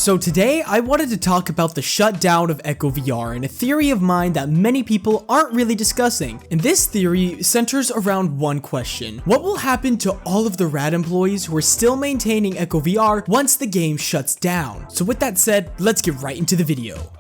So today I wanted to talk about the shutdown of Echo VR and a theory of mine that many people aren't really discussing. And this theory centers around one question: what will happen to all of the RAD employees who are still maintaining Echo VR once the game shuts down? So with that said, let's get right into the video.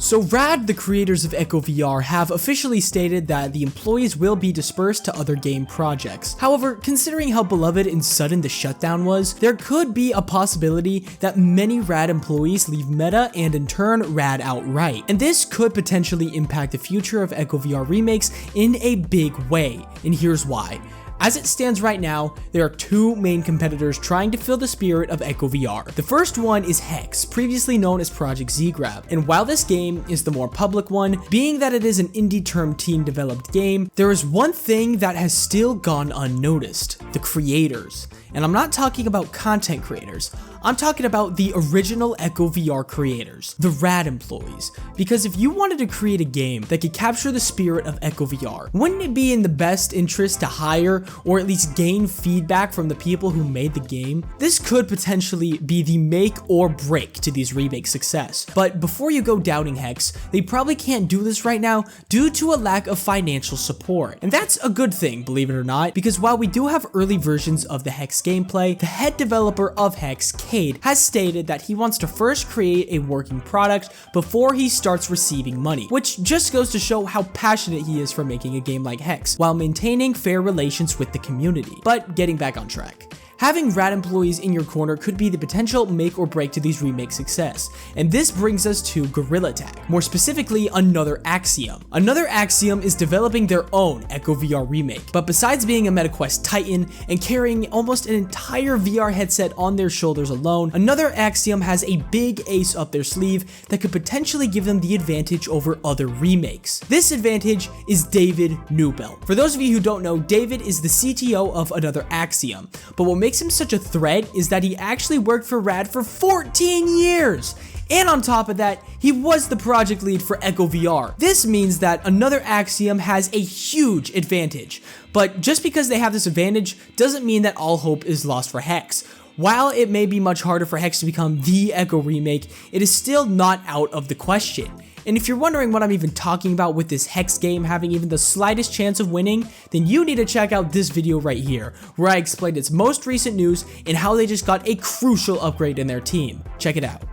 So RAD, the creators of Echo VR, have officially stated that the employees will be dispersed to other game projects. However, considering how beloved and sudden the shutdown was, there could be a possibility that many RAD employees leave Meta and in turn RAD outright. And this could potentially impact the future of Echo VR remakes in a big way, and here's why. As it stands right now, there are two main competitors trying to fill the spirit of Echo VR. The first one is Hex, previously known as Project Z-Grab, and while this game is the more public one, being that it is an indie term team developed game, there is one thing that has still gone unnoticed: the creators. And I'm not talking about content creators, I'm talking about the original Echo VR creators, the RAD employees. Because if you wanted to create a game that could capture the spirit of Echo VR, wouldn't it be in the best interest to hire or at least gain feedback from the people who made the game? This could potentially be the make or break to these remakes' success. But before you go doubting Hex, they probably can't do this right now due to a lack of financial support. And that's a good thing, believe it or not, because while we do have early versions of the Hex gameplay, the head developer of Hex, Cade, has stated that he wants to first create a working product before he starts receiving money, which just goes to show how passionate he is for making a game like Hex, while maintaining fair relations with the community. But getting back on track. Having RAD employees in your corner could be the potential make or break to these remakes' success, and this brings us to Gorilla Tag, more specifically Another Axiom. Another Axiom is developing their own Echo VR remake, but besides being a MetaQuest titan and carrying almost an entire VR headset on their shoulders alone, Another Axiom has a big ace up their sleeve that could potentially give them the advantage over other remakes. This advantage is David Newbelt. For those of you who don't know, David is the CTO of Another Axiom, but what makes him such a threat is that he actually worked for RAD for 14 years. And on top of that, he was the project lead for Echo VR. This means that Another Axiom has a huge advantage. But just because they have this advantage doesn't mean that all hope is lost for Hex. While it may be much harder for Hex to become the Echo remake, it is still not out of the question. And if you're wondering what I'm even talking about with this Hex game having even the slightest chance of winning, then you need to check out this video right here, where I explained its most recent news and how they just got a crucial upgrade in their team. Check it out.